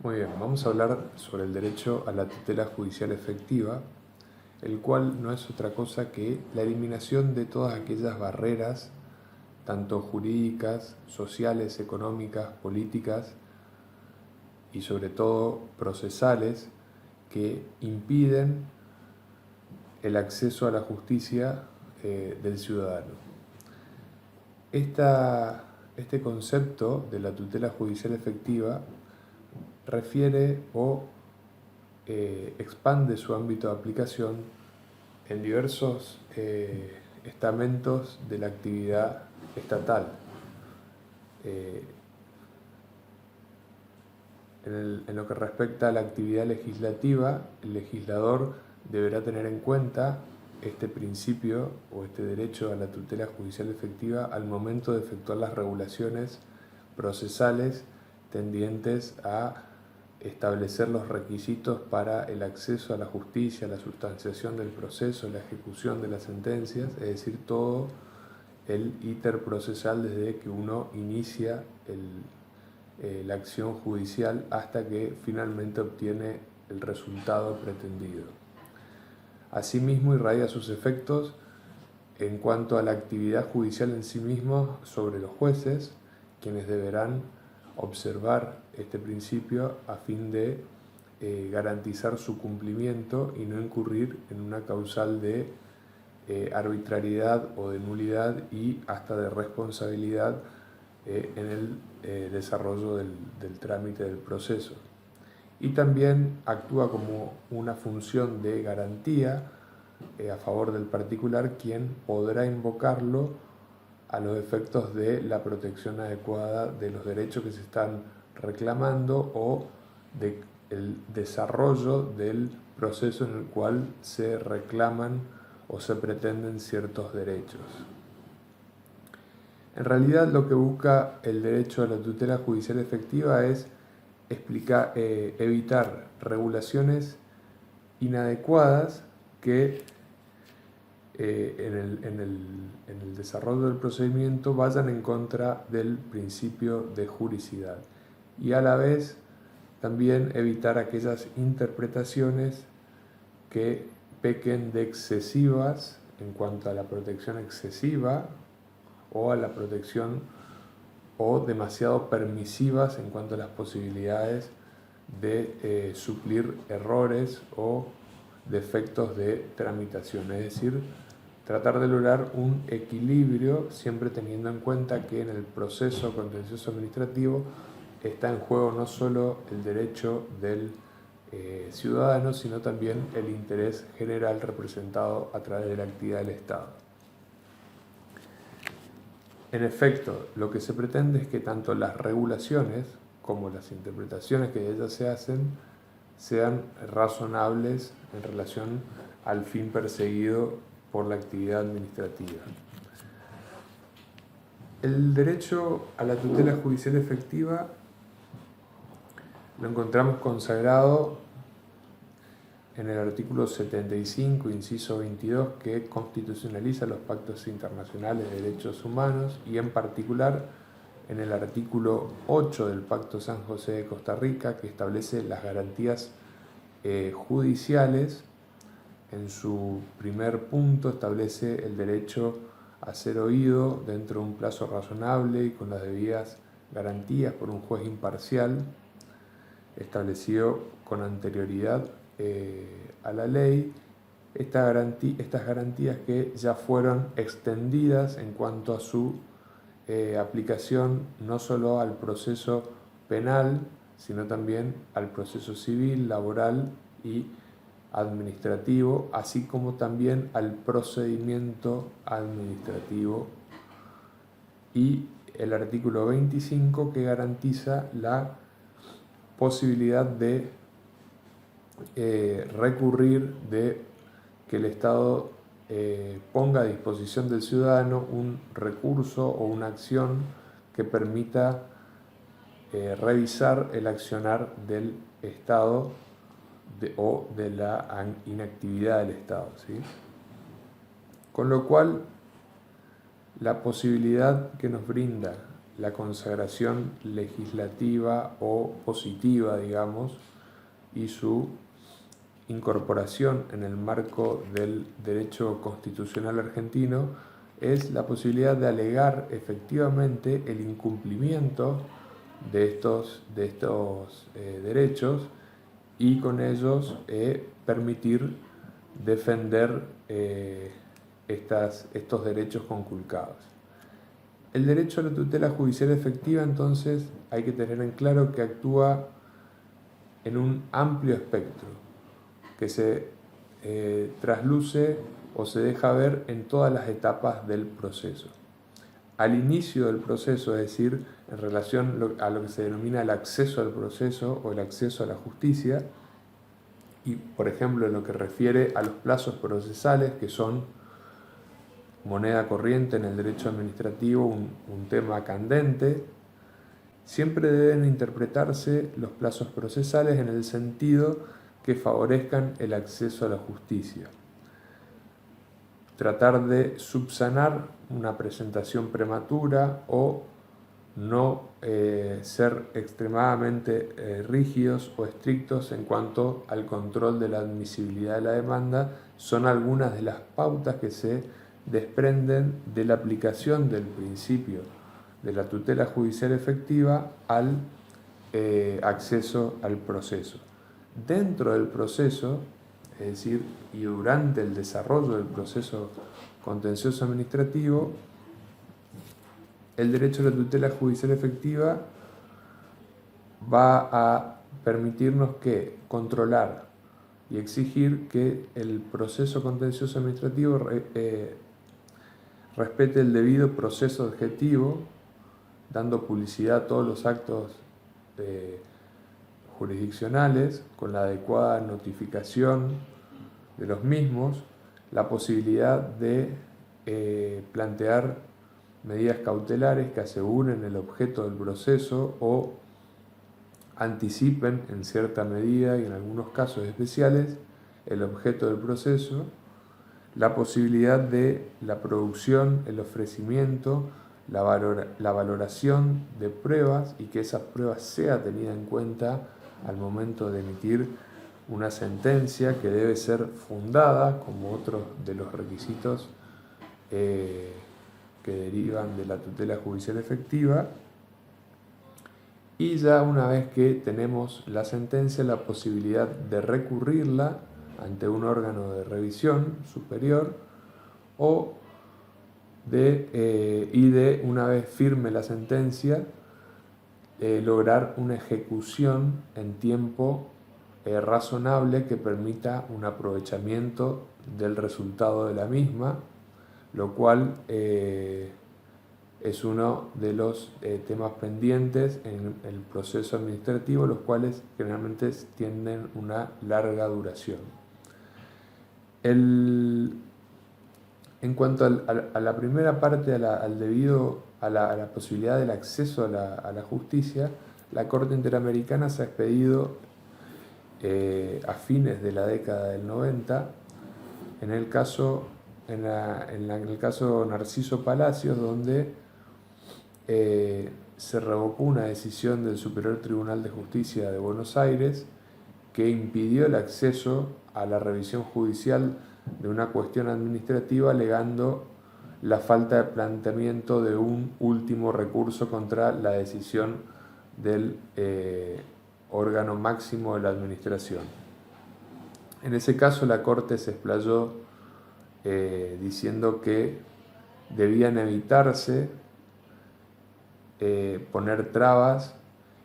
Muy bien, vamos a hablar sobre el derecho a la tutela judicial efectiva, el cual no es otra cosa que la eliminación de todas aquellas barreras, tanto jurídicas, sociales, económicas, políticas y sobre todo procesales, que impiden el acceso a la justicia del ciudadano. Este concepto de la tutela judicial efectiva refiere o expande su ámbito de aplicación en diversos estamentos de la actividad estatal. En lo que respecta a la actividad legislativa, el legislador deberá tener en cuenta este principio o este derecho a la tutela judicial efectiva al momento de efectuar las regulaciones procesales tendientes a establecer los requisitos para el acceso a la justicia, la sustanciación del proceso, la ejecución de las sentencias, es decir, todo el íter procesal desde que uno inicia la acción judicial hasta que finalmente obtiene el resultado pretendido. Asimismo, irradia sus efectos en cuanto a la actividad judicial en sí mismo sobre los jueces, quienes deberán observar este principio a fin de garantizar su cumplimiento y no incurrir en una causal de arbitrariedad o de nulidad y hasta de responsabilidad en el desarrollo del trámite del proceso. Y también actúa como una función de garantía a favor del particular, quien podrá invocarlo a los efectos de la protección adecuada de los derechos que se están reclamando o del desarrollo del proceso en el cual se reclaman o se pretenden ciertos derechos. En realidad, lo que busca el derecho a la tutela judicial efectiva es evitar regulaciones inadecuadas que en el desarrollo del procedimiento vayan en contra del principio de juricidad y a la vez también evitar aquellas interpretaciones que pequen de excesivas en cuanto a la protección excesiva o a la protección o demasiado permisivas en cuanto a las posibilidades de suplir errores o defectos de tramitación, es decir, tratar de lograr un equilibrio siempre teniendo en cuenta que en el proceso contencioso administrativo está en juego no solo el derecho del ciudadano, sino también el interés general representado a través de la actividad del Estado. En efecto, lo que se pretende es que tanto las regulaciones como las interpretaciones que de ellas se hacen sean razonables en relación al fin perseguido por la actividad administrativa. El derecho a la tutela judicial efectiva lo encontramos consagrado en el artículo 75, inciso 22, que constitucionaliza los pactos internacionales de derechos humanos y en particular en el artículo 8 del Pacto San José de Costa Rica, que establece las garantías judiciales. En su primer punto establece el derecho a ser oído dentro de un plazo razonable y con las debidas garantías por un juez imparcial, establecido con anterioridad a la ley. Estas garantías que ya fueron extendidas en cuanto a su aplicación no solo al proceso penal, sino también al proceso civil, laboral y administrativo, así como también al procedimiento administrativo, y el artículo 25 que garantiza la posibilidad de recurrir, de que el Estado ponga a disposición del ciudadano un recurso o una acción que permita revisar el accionar del Estado o de la inactividad del Estado, ¿sí? Con lo cual, la posibilidad que nos brinda la consagración legislativa o positiva, digamos, y su incorporación en el marco del derecho constitucional argentino es la posibilidad de alegar efectivamente el incumplimiento de estos derechos y con ellos permitir defender estos derechos conculcados. El derecho a la tutela judicial efectiva, entonces, hay que tener en claro que actúa en un amplio espectro, que se trasluce o se deja ver en todas las etapas del proceso. Al inicio del proceso, es decir, en relación a lo que se denomina el acceso al proceso o el acceso a la justicia, y por ejemplo en lo que refiere a los plazos procesales, que son moneda corriente en el derecho administrativo, un tema candente, siempre deben interpretarse los plazos procesales en el sentido que favorezcan el acceso a la justicia. Tratar de subsanar una presentación prematura o no ser extremadamente rígidos o estrictos en cuanto al control de la admisibilidad de la demanda son algunas de las pautas que se desprenden de la aplicación del principio de la tutela judicial efectiva al acceso al proceso. Dentro del proceso, es decir, y durante el desarrollo del proceso contencioso administrativo, el derecho a la tutela judicial efectiva va a permitirnos controlar y exigir que el proceso contencioso administrativo respete el debido proceso objetivo, dando publicidad a todos los actos jurisdiccionales, con la adecuada notificación de los mismos, la posibilidad de plantear medidas cautelares que aseguren el objeto del proceso o anticipen en cierta medida y en algunos casos especiales el objeto del proceso, la posibilidad de la producción, el ofrecimiento, la valoración de pruebas y que esas pruebas sea tenida en cuenta al momento de emitir una sentencia que debe ser fundada como otro de los requisitos que derivan de la tutela judicial efectiva, y ya una vez que tenemos la sentencia, la posibilidad de recurrirla ante un órgano de revisión superior o de una vez firme la sentencia, lograr una ejecución en tiempo razonable que permita un aprovechamiento del resultado de la misma, lo cual es uno de los temas pendientes en el proceso administrativo, los cuales generalmente tienen una larga duración. En cuanto a la primera parte, a la posibilidad del acceso a la justicia, la Corte Interamericana se ha expedido a fines de la década del 90, en el caso Narciso Palacios, donde se revocó una decisión del Superior Tribunal de Justicia de Buenos Aires que impidió el acceso a la revisión judicial de una cuestión administrativa, alegando la falta de planteamiento de un último recurso contra la decisión del órgano máximo de la administración. En ese caso la Corte se explayó diciendo que debían evitarse poner trabas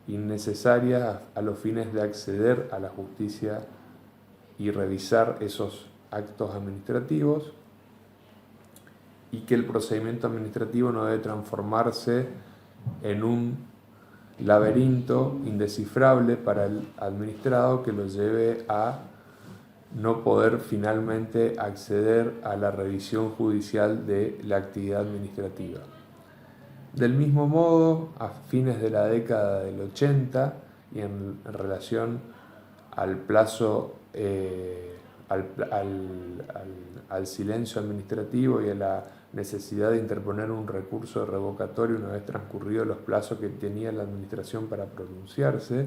innecesarias a los fines de acceder a la justicia y revisar esos actos administrativos, y que el procedimiento administrativo no debe transformarse en un laberinto indescifrable para el administrado que lo lleve a no poder finalmente acceder a la revisión judicial de la actividad administrativa. Del mismo modo, a fines de la década del 80 y en relación al plazo, al silencio administrativo y a la necesidad de interponer un recurso revocatorio una vez transcurridos los plazos que tenía la Administración para pronunciarse.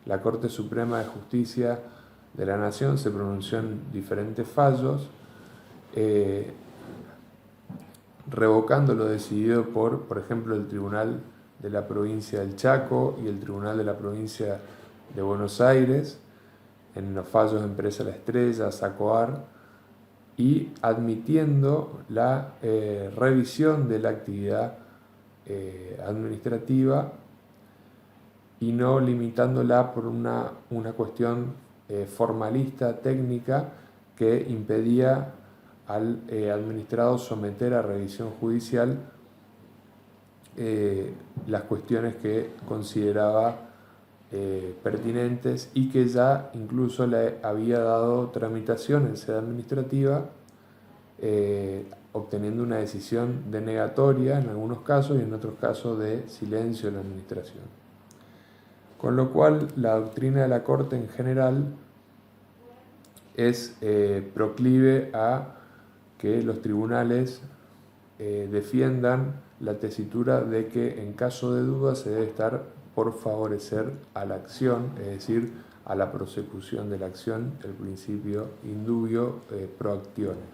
La Corte Suprema de Justicia de la Nación se pronunció en diferentes fallos, revocando lo decidido por ejemplo, el Tribunal de la Provincia del Chaco y el Tribunal de la Provincia de Buenos Aires, en los fallos de Empresa La Estrella, Sacoar, y admitiendo la revisión de la actividad administrativa y no limitándola por una cuestión formalista, técnica, que impedía al administrado someter a revisión judicial las cuestiones que consideraba pertinentes y que ya incluso le había dado tramitación en sede administrativa, obteniendo una decisión denegatoria en algunos casos y en otros casos de silencio de la administración. Con lo cual, la doctrina de la Corte en general es proclive a que los tribunales defiendan la tesitura de que en caso de duda se debe estar por favorecer a la acción, es decir, a la prosecución de la acción, el principio indubio pro actione.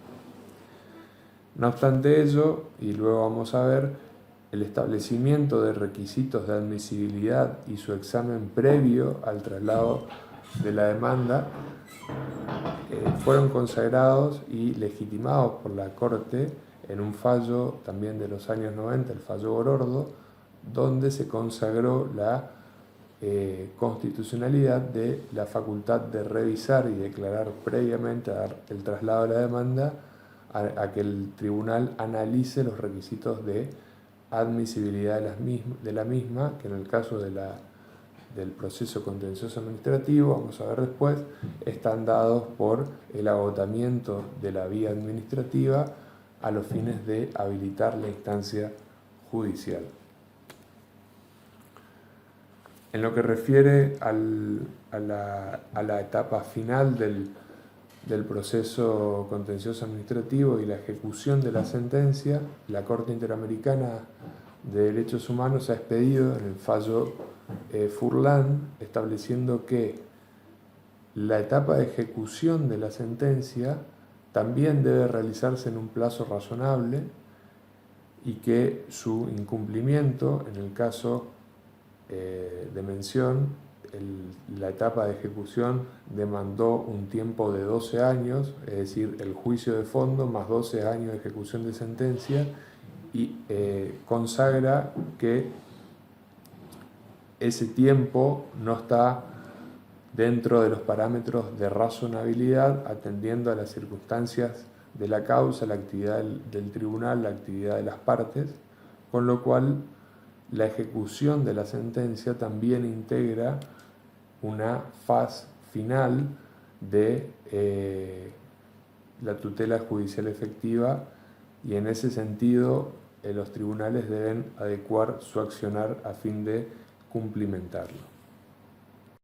No obstante ello, y luego vamos a ver, el establecimiento de requisitos de admisibilidad y su examen previo al traslado de la demanda fueron consagrados y legitimados por la Corte en un fallo también de los años 90, el fallo Gorordo, donde se consagró la constitucionalidad de la facultad de revisar y declarar previamente el traslado de la demanda a que el tribunal analice los requisitos de admisibilidad de la misma, que en el caso del proceso contencioso administrativo, vamos a ver después, están dados por el agotamiento de la vía administrativa a los fines de habilitar la instancia judicial. En lo que refiere a la etapa final del proceso contencioso administrativo y la ejecución de la sentencia, la Corte Interamericana de Derechos Humanos ha expedido en el fallo Furlan, estableciendo que la etapa de ejecución de la sentencia también debe realizarse en un plazo razonable y que su incumplimiento, en el caso de mención, la etapa de ejecución demandó un tiempo de 12 años, es decir, el juicio de fondo más 12 años de ejecución de sentencia, y consagra que ese tiempo no está dentro de los parámetros de razonabilidad, atendiendo a las circunstancias de la causa, la actividad del tribunal, la actividad de las partes, con lo cual la ejecución de la sentencia también integra una fase final de la tutela judicial efectiva, y en ese sentido los tribunales deben adecuar su accionar a fin de cumplimentarlo.